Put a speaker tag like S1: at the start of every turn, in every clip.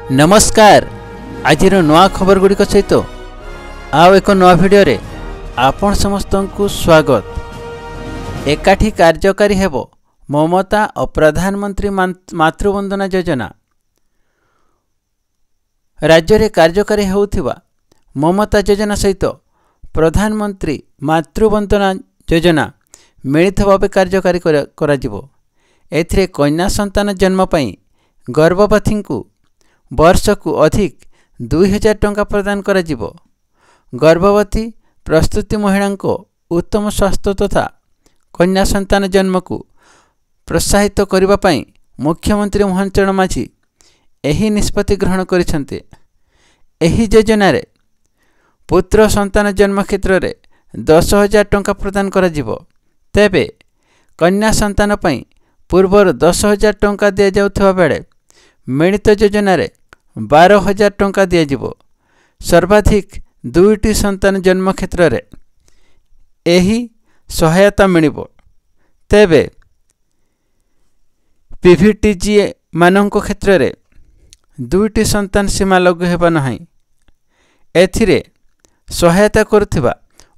S1: नमस्कार। आज नवा खबर गुड़िक सहित आउ एक नवा भिडियो रे आपण समस्त को स्वागत। एकाठी कार्यकारी हेबो ममता और प्रधानमंत्री मातृवंदना योजना। राज्य रे कार्यकारी होउथिबा ममता योजना सहित प्रधानमंत्री मातृवंदना योजना मिलित भाव कार्यकारी करा जिवो। एथिरे कन्या संतान जन्म पई गर्भवती को वर्ष को अधिक 2000 टंका प्रदान करा जिवो। गर्भवती प्रस्तुति महिला को उत्तम स्वास्थ्य तथा कन्या संतान जन्म को प्रोत्साहित करने पाई मुख्यमंत्री मोहन चरण माझी एही निष्पत्ति ग्रहण करिसेंते। एही योजना रे पुत्र संतान जन्म क्षेत्र रे 10,000 टंका प्रदान करा जिवो। तेबे कन्या संतान पई पूर्वर 10,000 टंका दिया जाउथबा बेले मिलित योजना रे 12,000 टंका दिया जिवो। सर्वाधिक 2टी संतान जन्म क्षेत्र रे एही सहायता मिलिबो। तेबे पीवीटीजी मानक क्षेत्र रे 2टी संतान सीमा लागू हेबा नाही। एथिरे सहायता करुथिबा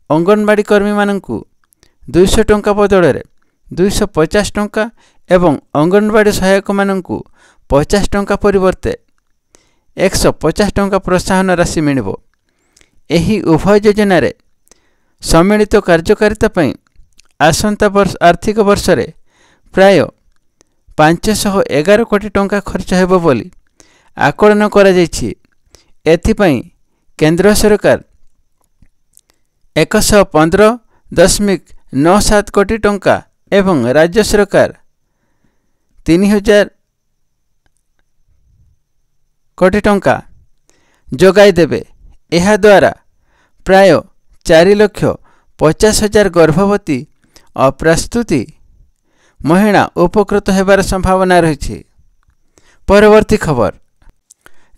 S1: अंगनवाड़ी कर्मी मानकु 200 टंका बदल रे 250 टंका एवं अंगनवाड़ी सहायक मानकु 50 टंका परिवर्ते 150 टंका प्रोत्साहन राशि मिलिबो। एही उभय योजना रे सम्मिलित कार्यकारिता पई आसंता वर्ष आर्थिक वर्ष रे प्राय 511 कोटी टंका खर्च हेबो बोली आकलन करा जायछि। एथिपई केंद्र सरकार 115.97 कोटी टंका एवं राज्य सरकार 3000 कोटी टंका जोगाई देबे। एहा द्वारा प्राय 4,50,000 गर्भवती और प्रस्तुति महिला उपकृत हेबार संभावना रही। परवर्ती खबर,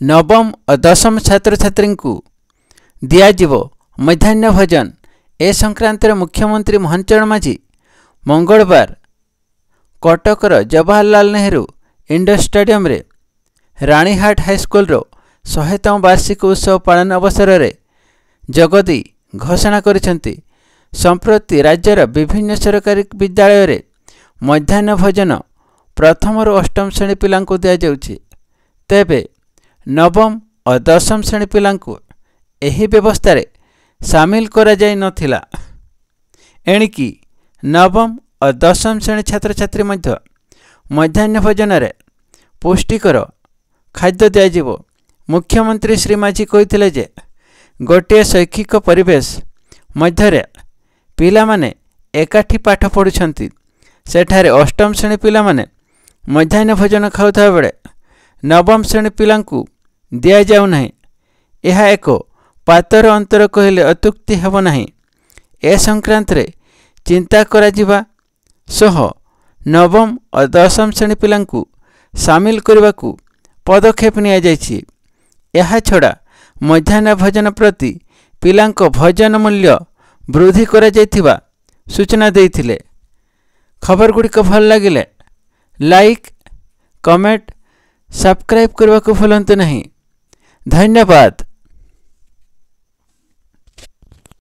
S1: नवम और दशम छात्र छात्री को दियाजिवो मध्याह्न भोजन। ए संक्रांत मुख्यमंत्री मोहन चरण माझी मंगलवार कटकर जवाहरलाल नेहरू इंडोर स्टेडियम रे रानीहाट हाईस्कल रो 100तम वार्षिक उत्सव पालन अवसर रे जगदी घोषणा करिसेंती। संप्रति राज्यर विभिन्न सरकारी विद्यालय रे मध्याह्न भोजन प्रथम रु अष्टम श्रेणी पिला दिया जाउछि। तेबे नवम और दशम श्रेणी पिला एही व्यवस्था रे शामिल करा जाय नथिला। एणिकी नवम और दशम श्रेणी छात्र छात्री मध्य मध्याह्न भोजन रे पुष्टिकर खाद्य दियाजिवो। मुख्यमंत्री श्री माझी कहिथिले जे गोटे शैक्षिक परिवेश मध्यरे पिला माने एकाठी पाठ पढ़ुछंती। सेठारे अष्टम श्रेणी पिला माने मध्याह्न भोजन खाउथा बेले नवम श्रेणी पिलांकु दिया जाउ नाही। एहा एक पातर अंतर कहले अत्युक्ति हेबो नाही। ए संक्रांत रे चिंता करा जिबा सह नवम और दशम श्रेणी पिलांकु शामिल करबाकू पदक्षेप निया जायछि। एहा छड़ा मध्याह्न भोजन प्रति पिलांक भोजन मूल्य वृद्धि करा जायथिबा सूचना देइथिले। खबर गुड़िक भल लागिले लाइक कमेंट सब्सक्राइब करबाकू भूलंतु नहीं। धन्यवाद।